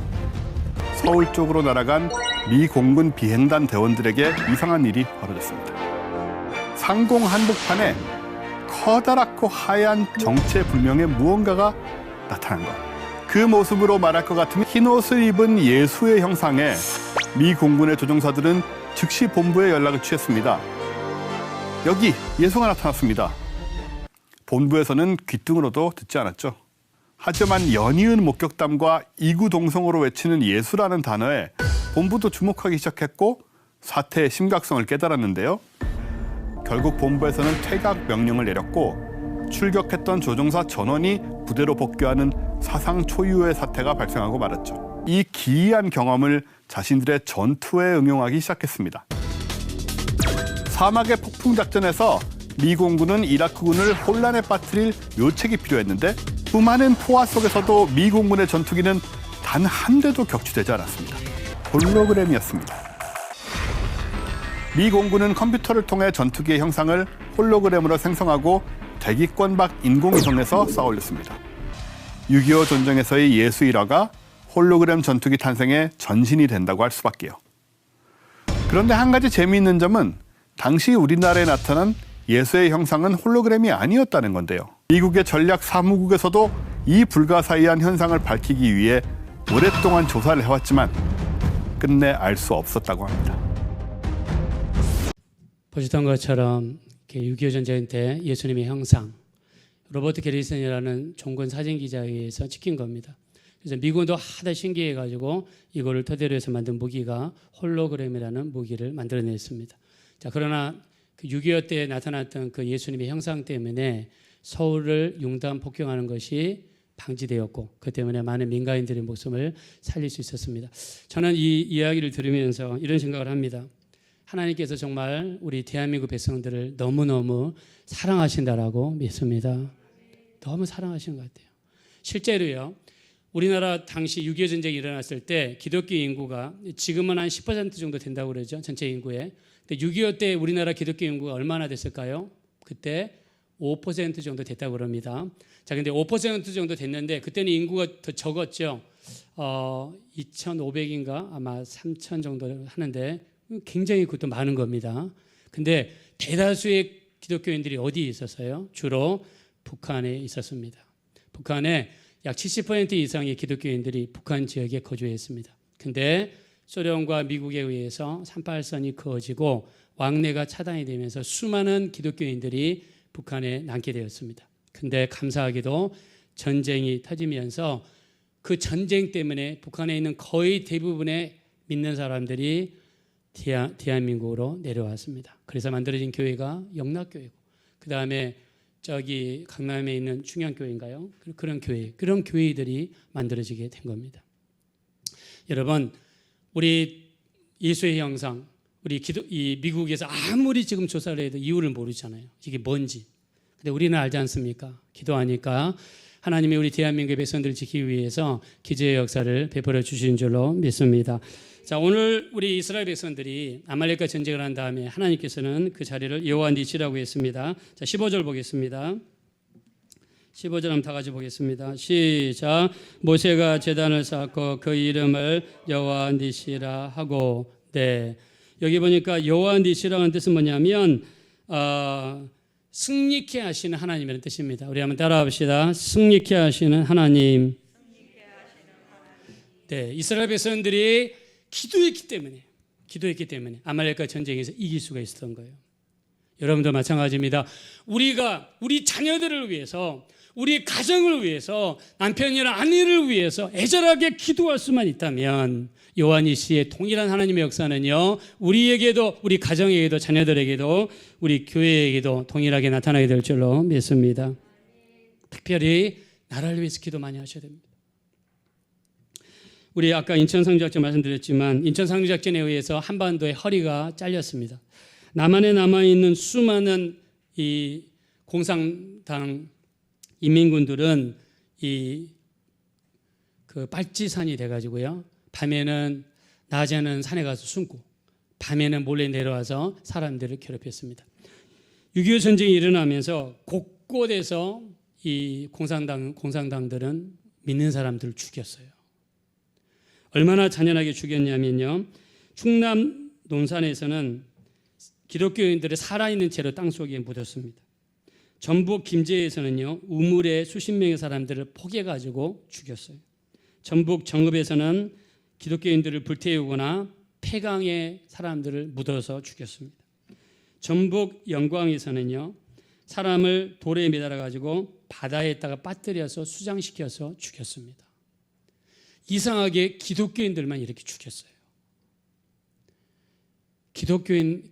서울 쪽으로 날아간 미 공군 비행단 대원들에게 이상한 일이 벌어졌습니다. 상공 한복판에 커다랗고 하얀 정체불명의 무언가가 나타난 것. 그 모습으로 말할 것 같으면 흰옷을 입은 예수의 형상에 미 공군의 조종사들은 즉시 본부에 연락을 취했습니다. 여기 예수가 나타났습니다. 본부에서는 귀등으로도 듣지 않았죠. 하지만 연이은 목격담과 이구동성으로 외치는 예수라는 단어에 본부도 주목하기 시작했고 사태의 심각성을 깨달았는데요. 결국 본부에서는 퇴각 명령을 내렸고 출격했던 조종사 전원이 부대로 복귀하는 사상 초유의 사태가 발생하고 말았죠. 이 기이한 경험을 자신들의 전투에 응용하기 시작했습니다. 사막의 폭풍 작전에서 미 공군은 이라크군을 혼란에 빠뜨릴 묘책이 필요했는데 수많은 포화 속에서도 미 공군의 전투기는 단 한 대도 격추되지 않았습니다. 홀로그램이었습니다. 미 공군은 컴퓨터를 통해 전투기의 형상을 홀로그램으로 생성하고 대기권 밖 인공위성에서 쏘아올렸습니다. 6.25 전쟁에서의 예수 일화가 홀로그램 전투기 탄생의 전신이 된다고 할 수밖에요. 그런데 한 가지 재미있는 점은 당시 우리나라에 나타난 예수의 형상은 홀로그램이 아니었다는 건데요. 미국의 전략 사무국에서도 이 불가사의한 현상을 밝히기 위해 오랫동안 조사를 해왔지만 끝내 알 수 없었다고 합니다. 보셨던 것처럼 6.25 전쟁 때 예수님의 형상, 로버트 게리슨이라는 종군 사진 기자에 의해서 찍힌 겁니다. 그래서 미군도 하다 신기해가지고 이거를 토대로 해서 만든 무기가 홀로그램이라는 무기를 만들어냈습니다. 자, 그러나 그 6.25 때 나타났던 그 예수님의 형상 때문에 서울을 융단 폭격하는 것이 방지되었고 그 때문에 많은 민간인들의 목숨을 살릴 수 있었습니다. 저는 이 이야기를 들으면서 이런 생각을 합니다. 하나님께서 정말 우리 대한민국 백성들을 너무너무 사랑하신다라고 믿습니다. 너무 사랑하신 것 같아요. 실제로요. 우리나라 당시 6.25 전쟁이 일어났을 때 기독교 인구가 지금은 한 10% 정도 된다고 그러죠. 전체 인구에. 근데 6.25 때 우리나라 기독교 인구가 얼마나 됐을까요? 그때 5% 정도 됐다고 그럽니다. 자, 근데 5% 정도 됐는데 그때는 인구가 더 적었죠. 2,500인가 아마 3,000 정도 하는데 굉장히 그것도 많은 겁니다. 근데 대다수의 기독교인들이 어디에 있었어요? 주로 북한에 있었습니다. 북한에 약 70% 이상의 기독교인들이 북한 지역에 거주했습니다. 근데 소련과 미국에 의해서 38선이 그어지고 왕래가 차단이 되면서 수많은 기독교인들이 북한에 남게 되었습니다. 근데 감사하게도 전쟁이 터지면서 그 전쟁 때문에 북한에 있는 거의 대부분의 믿는 사람들이 대한민국으로 내려왔습니다. 그래서 만들어진 교회가 영락교회고 그 다음에 저기 강남에 있는 충영교회인가요? 그런 교회들이 만들어지게 된 겁니다. 여러분, 우리 예수의 형상, 이 미국에서 아무리 지금 조사를 해도 이유를 모르잖아요. 이게 뭔지. 근데 우리는 알지 않습니까? 기도하니까 하나님이 우리 대한민국의 백성들을 지키기 위해서 기적의 역사를 베풀어 주신 줄로 믿습니다. 자, 오늘 우리 이스라엘 백성들이 아말렉과 전쟁을 한 다음에 하나님께서는 그 자리를 여호와 니시라고 했습니다. 자, 15절 보겠습니다. 15절 한번 다 같이 보겠습니다. 시작. 모세가 제단을 쌓고 그 이름을 여호와 니시라 하고. 네. 여기 보니까 여호와 니시라는 뜻은 뭐냐면 승리케 하시는 하나님이라는 뜻입니다. 우리 한번 따라해 봅시다. 승리케 하시는 하나님. 네, 이스라엘 백성들이 기도했기 때문에 아말렉과 전쟁에서 이길 수가 있었던 거예요. 여러분도 마찬가지입니다. 우리가 우리 자녀들을 위해서, 우리 가정을 위해서, 남편이나 아내를 위해서 애절하게 기도할 수만 있다면 여호와 니시의 동일한 하나님의 역사는요, 우리에게도, 우리 가정에게도, 자녀들에게도, 우리 교회에게도 동일하게 나타나게 될 줄로 믿습니다. 특별히 나라를 위해서 기도 많이 하셔야 됩니다. 우리 아까 인천상륙작전 말씀드렸지만 인천상륙작전에 의해서 한반도의 허리가 잘렸습니다. 남한에 남아있는 수많은 이 공산당 인민군들은 그 빨치산이 돼가지고요. 밤에는, 낮에는 산에 가서 숨고 밤에는 몰래 내려와서 사람들을 괴롭혔습니다. 6.25 전쟁이 일어나면서 곳곳에서 이 공산당들은 믿는 사람들을 죽였어요. 얼마나 잔인하게 죽였냐면요. 충남 논산에서는 기독교인들의 살아있는 채로 땅속에 묻었습니다. 전북 김제에서는요. 우물에 수십 명의 사람들을 포개가지고 죽였어요. 전북 정읍에서는 기독교인들을 불태우거나 폐강에 사람들을 묻어서 죽였습니다. 전북 영광에서는요. 사람을 돌에 매달아가지고 바다에다가 빠뜨려서 수장시켜서 죽였습니다. 이상하게 기독교인들만 이렇게 죽였어요. 기독교인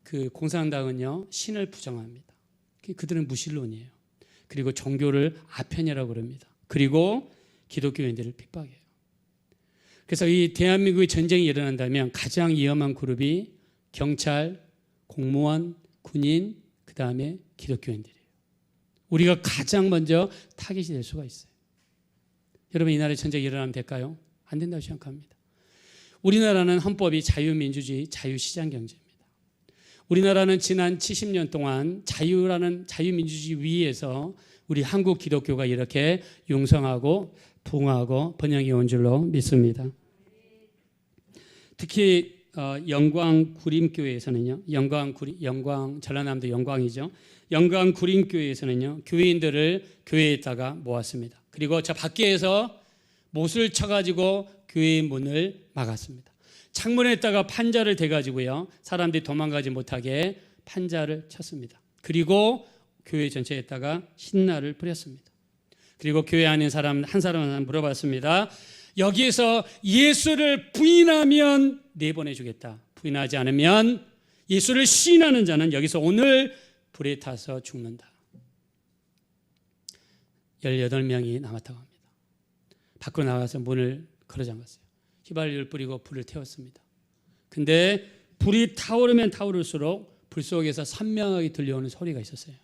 그 공산당은요 신을 부정합니다. 그들은 무신론이에요. 그리고 종교를 아편이라고 그럽니다. 그리고 기독교인들을 핍박해요. 그래서 이 대한민국의 전쟁이 일어난다면 가장 위험한 그룹이 경찰, 공무원, 군인, 그 다음에 기독교인들이에요. 우리가 가장 먼저 타깃이 될 수가 있어요. 여러분, 이 나라에 전쟁이 일어나면 될까요? 안 된다고 생각합니다. 우리나라는 헌법이 자유민주주의, 자유시장경제입니다. 우리나라는 지난 70년 동안 자유민주주의 위에서 우리 한국 기독교가 이렇게 융성하고 부흥하고 번영해 온 줄로 믿습니다. 특히 영광 구림교회에서는요. 영광 전라남도 영광이죠. 영광 구린교회에서는요, 교인들을 교회에다가 모았습니다. 그리고 저 밖에서 못을 쳐가지고 교회의 문을 막았습니다. 창문에다가 판자를 대가지고요, 사람들이 도망가지 못하게 판자를 쳤습니다. 그리고 교회 전체에다가 신나를 뿌렸습니다. 그리고 교회 안에 사람 한 사람 물어봤습니다. 여기에서 예수를 부인하면 내보내주겠다. 부인하지 않으면, 예수를 시인하는 자는 여기서 오늘 불에 타서 죽는다. 18명이 남았다고 합니다. 밖으로 나가서 문을 걸어 잠갔어요. 휘발유를 뿌리고 불을 태웠습니다. 근데 불이 타오르면 타오를수록 불 속에서 선명하게 들려오는 소리가 있었어요.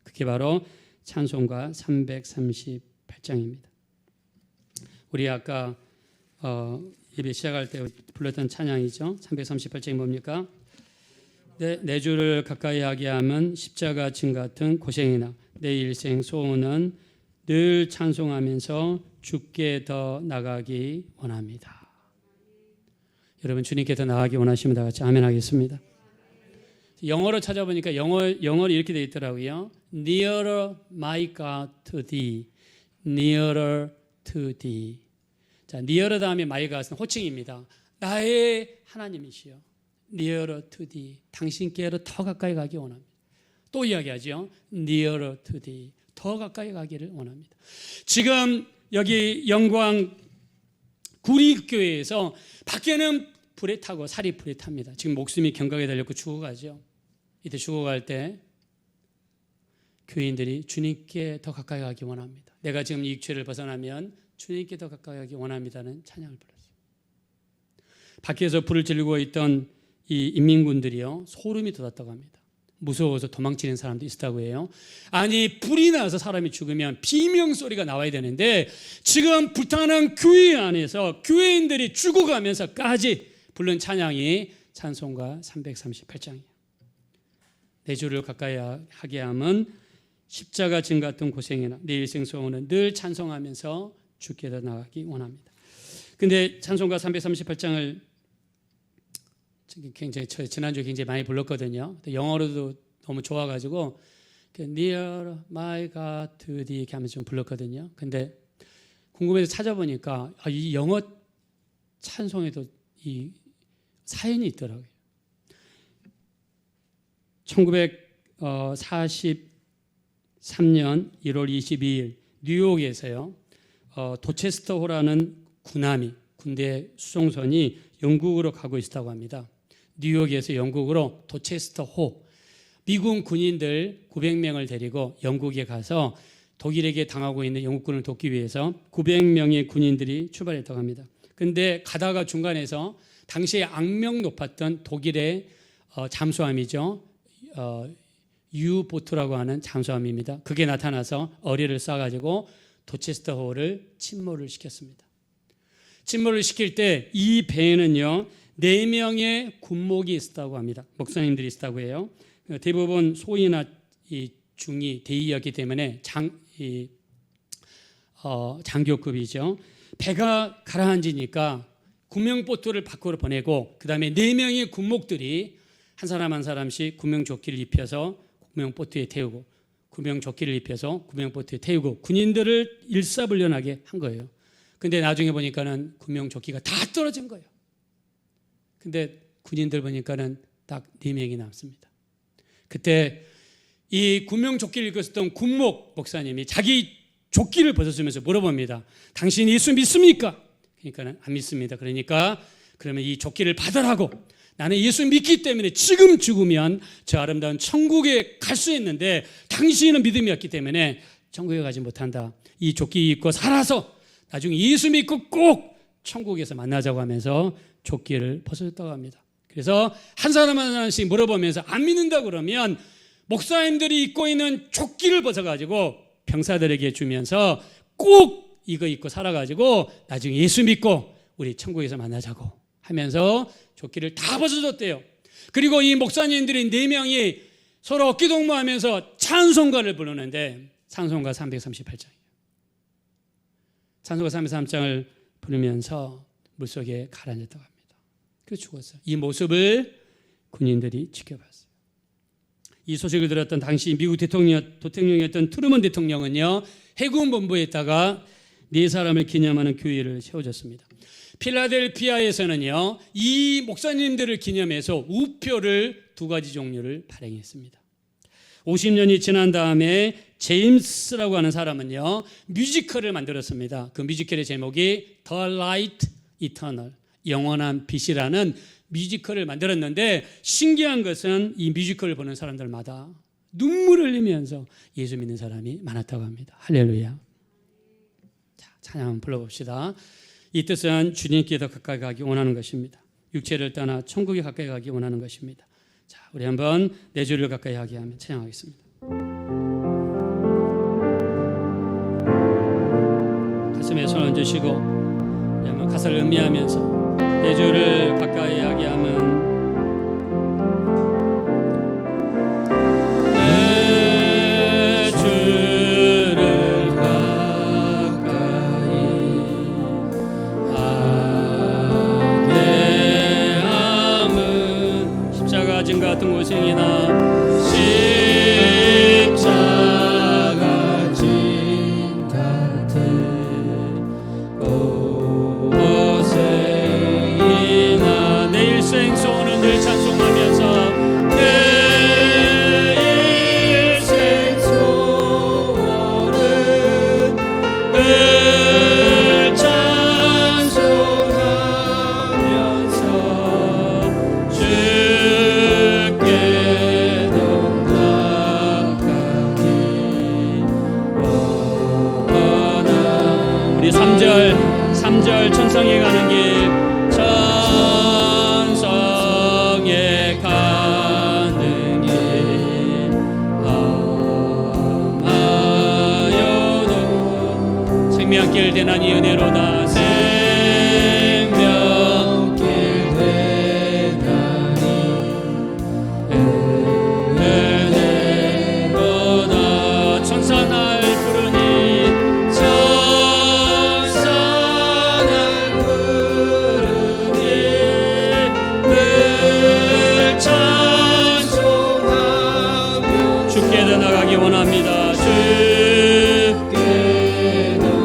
그게 바로 찬송가 338장입니다. 우리 아까 예배 시작할 때 불렀던 찬양이죠. 338장이 뭡니까? 내 주를 가까이 하게 함은 십자가 진 같은 고생이나 내 일생 소원은 늘 찬송하면서 주께 더 나가기 원합니다. 여러분, 주님께 더 나가기 원하시면 다 같이 아멘 하겠습니다. 영어로 찾아보니까 영어로 이렇게 되어 있더라고요. Nearer my God to thee, nearer to thee. 자, nearer 다음에 my God은 호칭입니다. 나의 하나님이시여. nearer to thee, 당신께로 더 가까이 가기 원합니다. 또 이야기하죠. nearer to thee, 더 가까이 가기를 원합니다. 지금 여기 영광 구리교회에서 밖에는 불에 타고 살이 불에 탑니다. 지금 목숨이 경각에 달렸고 죽어가죠. 이때 죽어갈 때 교인들이 주님께 더 가까이 가기 원합니다. 내가 지금 이 죄를 벗어나면 주님께 더 가까이 가기 원합니다는 찬양을 불렀어요. 밖에서 불을 지르고 있던 이 인민군들이요, 소름이 돋았다고 합니다. 무서워서 도망치는 사람도 있었다고 해요. 아니, 불이 나서 사람이 죽으면 비명소리가 나와야 되는데 지금 불타는 교회 안에서 교회인들이 죽어가면서까지 부른 찬양이 찬송가 338장이에요. 내 주를 가까이 하게 함은 십자가 진 같은 고생이나 내 일생 소원은 늘 찬송하면서 주께 더 나가기 원합니다. 근데 찬송가 338장을 굉장히 지난주에 굉장히 많이 불렀거든요. 영어로도 너무 좋아가지고 Near my God to thee 이렇게 하면서 좀 불렀거든요. 근데 궁금해서 찾아보니까 이 영어 찬송에도 이 사연이 있더라고요. 1943년 1월 22일 뉴욕에서요, 도체스터호라는 군대 수송선이 영국으로 가고 있었다고 합니다. 뉴욕에서 영국으로 도체스터호, 미군 군인들 900명을 데리고 영국에 가서 독일에게 당하고 있는 영국군을 돕기 위해서 900명의 군인들이 출발했다고 합니다. 그런데 가다가 중간에서 당시에 악명 높았던 독일의 잠수함이죠. 유보트라고 하는 잠수함입니다. 그게 나타나서 어뢰를 쏴가지고 도체스터호를 침몰을 시켰습니다. 침몰을 시킬 때 이 배에는요 4명의 군목이 있었다고 합니다. 목사님들이 있었다고 해요. 대부분 소위나 중위 대위였기 때문에 장교급이죠. 배가 가라앉으니까 구명보트를 밖으로 보내고 그 다음에 4명의 군목들이 한 사람 한 사람씩 구명조끼를 입혀서 구명보트에 태우고, 구명조끼를 입혀서 구명보트에 태우고 군인들을 일사불란하게 한 거예요. 근데 나중에 보니까는 구명조끼가 다 떨어진 거예요. 근데 군인들 보니까는 딱 4명이 남습니다. 그때 이 구명조끼를 입었던 군목 목사님이 자기 조끼를 벗어주면서 물어봅니다. 당신 예수 믿습니까? 그러니까는 안 믿습니다. 그러니까 그러면 이 조끼를 받으라고, 나는 예수 믿기 때문에 지금 죽으면 저 아름다운 천국에 갈 수 있는데 당신은 믿음이 없기 때문에 천국에 가지 못한다. 이 조끼 입고 살아서 나중에 예수 믿고 꼭 천국에서 만나자고 하면서 조끼를 벗어줬다고 합니다. 그래서 한 사람 한 사람씩 물어보면서 안 믿는다 그러면 목사님들이 입고 있는 조끼를 벗어가지고 병사들에게 주면서 꼭 이거 입고 살아가지고 나중에 예수 믿고 우리 천국에서 만나자고 하면서 조끼를 다 벗어줬대요. 그리고 이 목사님들이 4명이 서로 어깨동무하면서 찬송가를 부르는데 찬송가 338장이에요. 찬송가 338장을 부르면서 물속에 가라앉았다고 합니다. 그래서 죽었어요. 이 모습을 군인들이 지켜봤어요. 이 소식을 들었던 당시 미국 대통령이었던 트루먼 대통령은요, 해군 본부에다가 네 사람을 기념하는 교회를 세워줬습니다. 필라델피아에서는요, 이 목사님들을 기념해서 우표를 2가지 종류를 발행했습니다. 50년이 지난 다음에 제임스라고 하는 사람은요, 뮤지컬을 만들었습니다. 그 뮤지컬의 제목이 The Light Eternal, 영원한 빛이라는 뮤지컬을 만들었는데, 신기한 것은 이 뮤지컬을 보는 사람들마다 눈물을 흘리면서 예수 믿는 사람이 많았다고 합니다. 할렐루야. 자, 찬양 한번 불러봅시다. 이 뜻은 주님께 더 가까이 가기 원하는 것입니다. 육체를 떠나 천국에 가까이 가기 원하는 것입니다. 자, 우리 한번 내 주를 가까이 하게 하면 찬양하겠습니다. 가슴에 손을 얹으시고 우리 한번 가사를 음미하면서 내 주를 가까이 하게 하면, 내 주를 가까이 하게 함은 십자가 진 같은 고생이나 십자가 진 같은 고생이나 내 일생 소원을 늘 찬송하면서 내 일생 소원을 늘 찬송하면서 주께 더 가까이 원하는 우리 3절 천성에 가는 길, 천성에 가는 길 험하여도 생명길 대난이 은혜로다. 생명길 대난이 은혜로다. 천사 날 부르니 주께 더 나가기 원합니다. 주께 더 나가기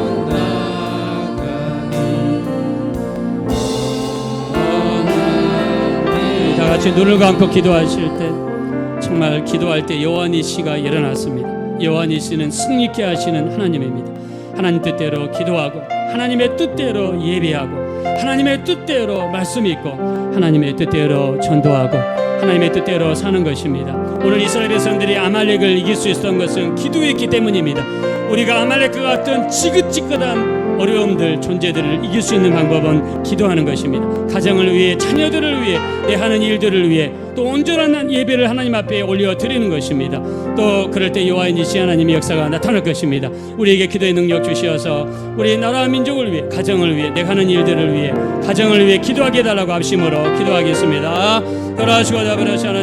원합니다. 다 같이 눈을 감고 기도하실 때, 정말 기도할 때 여호와니시가 일어났습니다. 여호와니시는 승리케 하시는 하나님입니다. 하나님 뜻대로 기도하고, 하나님의 뜻대로 예배하고, 하나님의 뜻대로 말씀 읽고, 하나님의 뜻대로 전도하고, 하나님의 뜻대로 사는 것입니다. 오늘 이스라엘 백성들이 아말렉을 이길 수 있었던 것은 기도했기 때문입니다. 우리가 아말렉과 같은 지긋지긋한 어려움들, 존재들을 이길 수 있는 방법은 기도하는 것입니다. 가정을 위해, 자녀들을 위해, 내 하는 일들을 위해, 또 온전한 예배를 하나님 앞에 올려드리는 것입니다. 또 그럴 때 여호와의 니시 하나님의 역사가 나타날 것입니다. 우리에게 기도의 능력 주시어서 우리 나라와 민족을 위해, 가정을 위해, 내가 하는 일들을 위해, 가정을 위해 기도하게 해달라고 합심으로 기도하겠습니다. 돌아가시고 잡으시는